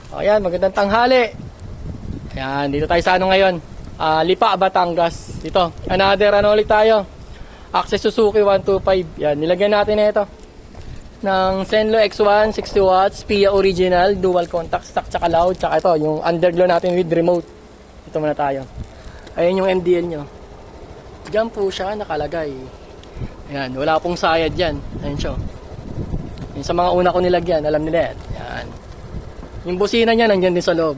Ayan, magandang tanghali. Ayan, dito tayo sa ano ngayon. Lipa, Batangas. Dito, another ano ulit tayo. Access Suzuki 125. Yan, nilagyan natin na ito ng Senlo X1, 60 watts, PIA original, dual contact, stock, tsaka loud. Tsaka ito, yung underglow natin with remote. Ito muna tayo. Ayan yung MDL nyo. Diyan po siya nakalagay. Ayan, wala pong sayad yan. Ayan siya. Yung sa mga una ko nilagyan, alam nila yan. Ayan. Yung busina niya, nandiyan din sa loob.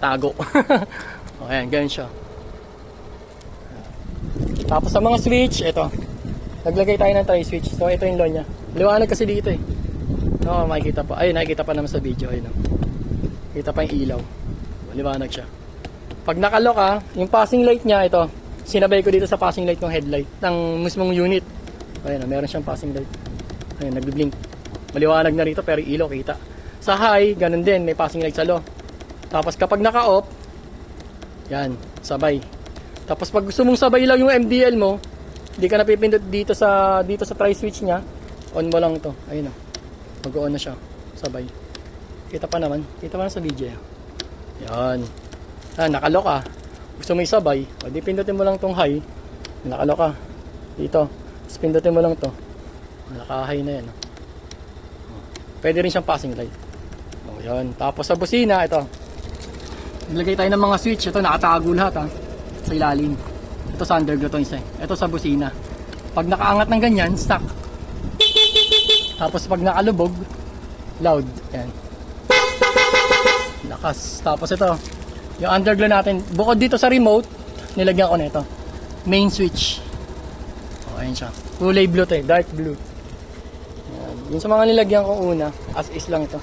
Tago. O, ayan, ganyan siya. Tapos sa mga switch, ito. Naglagay tayo ng tri-switch. So, ito yung low niya. Liwanag kasi dito eh. No, makikita pa. Ayun, nakikita pa naman sa video. Ayun, no? Kita pa yung ilaw. Liwanag siya. Pag nakalock ka, yung passing light niya, ito. Sinabay ko dito sa passing light ng headlight ng mismong unit. Ayun, meron siyang passing light. Ayun, nagbi-blink. Maliwanag na rito pero ilaw kita. Sa high, ganun din, may passing light sa low. Tapos kapag naka-off, yan, sabay. Tapos pag gusto mong sabay lang yung MDL mo, hindi ka napipindot dito sa tri-switch niya, on mo lang to. Ayun o, mag-on na siya, sabay. Kita pa naman sa video. Yan. Naka-lock ka. Gusto mo isabay, o di pindutin mo lang tong high. Naka-lock ka. Dito. Tapos pindutin mo lang to. Naka-high na yan. Pwede rin siyang passing light. O yan. Tapos sa busina, ito. Nilagay tayo ng mga switch. Ito nakatago lahat sa ilalim. Ito sa underglow to isa. Ito sa busina. Pag nakaangat ng ganyan, stock. Tapos pag nakalubog, loud. Yan. Lakas. Tapos ito. Yung underglow natin, bukod dito sa remote, nilagyan ko nito. Main switch. O, ayan siya. Kulay blue to eh, dark blue. Ayan. Yung sa mga nilagyan ko una, as is lang ito.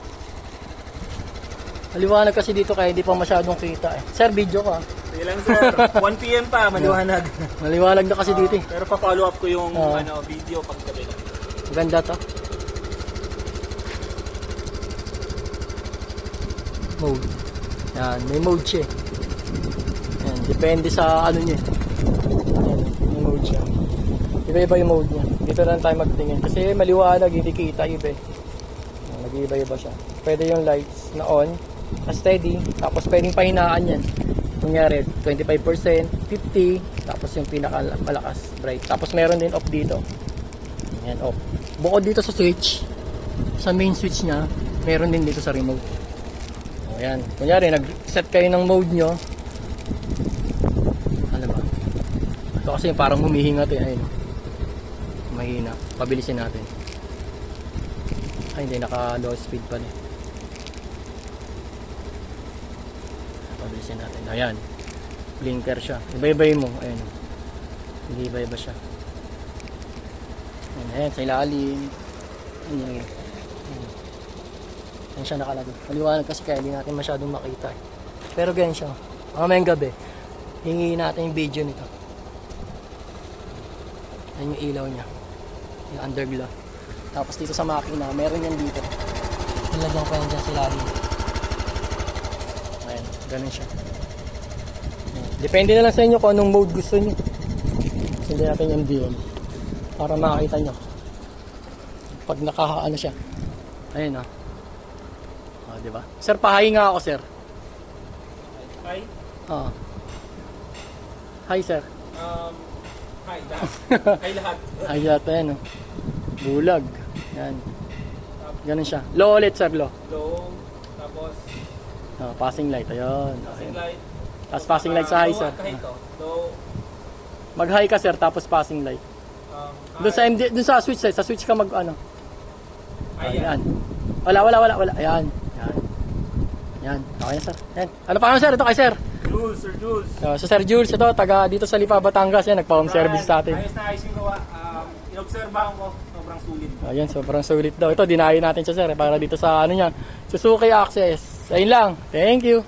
Maliwanag kasi dito kaya hindi pa masyadong kita eh. Sir, video ko Sige lang sir, 1 PM pa, maliwanag. Maliwanag na kasi dito eh. Pero pa-follow up ko yung video pag gabi lang. Ganda to. Mode. Yan, may mode siya. Yan, depende sa ano niya. Yan, may mode siya. Iba-iba yung mode niya. Dito lang tayo magtingin. Kasi maliwanag, hindi kita iba eh. Nag-iba-iba siya. Pwede yung lights na on, na steady, tapos pwedeng pahinaan yan. Kunyari, 25%, 50%, tapos yung pinakamalakas, bright. Tapos meron din off dito. Yan, off. Bukod dito sa switch, sa main switch niya, meron din dito sa remote. Ayan. Kunyari, nag-set kayo ng mode nyo. Ano ba? Ito kasi parang humihingat eh. Ayun. Mahina. Pabilisin natin. Ay, hindi. Naka-low speed pa eh. Pabilisin natin. Ayan. Blinker siya. Iba-ibay mo. Ayan. Hindi iba-iba siya. Ayan. Sa ilalim. Ayan. Yan siya nakalagay. Maliwanag kasi kaya hindi natin masyadong makita eh. Pero ganyan siya. Mamayang gabi, hingi natin yung video nito. Yan yung ilaw niya. Yung underglow. Tapos dito sa makina, meron yan dito. Nilagyan ko yan dyan sa ilalim. Ayan, ganun siya. Ayan. Depende na lang sa inyo kung anong mode gusto nyo. Sindi natin yung MDL. Para makakita nyo. Pag nakahaano siya. Ayun diba? Sir, pahay nga ako, sir. Hi? Oo. Hi, sir. Hi, lahat. Hi lahat. Hi, lahat. Ayan, bulag. Yan. Ganun siya. Low ulit, sir, low. Low, tapos Passing light. Ayun. passing light. Tapos passing light sa high, sir. Low, Mag-high ka, sir, tapos passing light. Doon sa switch, sir. Sa switch ka mag-ano. Ayan. Wala. Ayan. Yan. Okay, sir. Yan. Ano pa naman, sir? Ito kay sir. Jules, Sir Jules. So, Sir Jules, ito, taga dito sa Lipa, Batangas. Yan, nagpa-home service sa atin. Ayos na ayos yung gawa. Inobserbahan ko, sobrang sulit. Ayan, sobrang sulit daw. Ito, dinayo natin siya, sir, para dito sa, ano niya, Suzuki Access. Ayun lang. Thank you.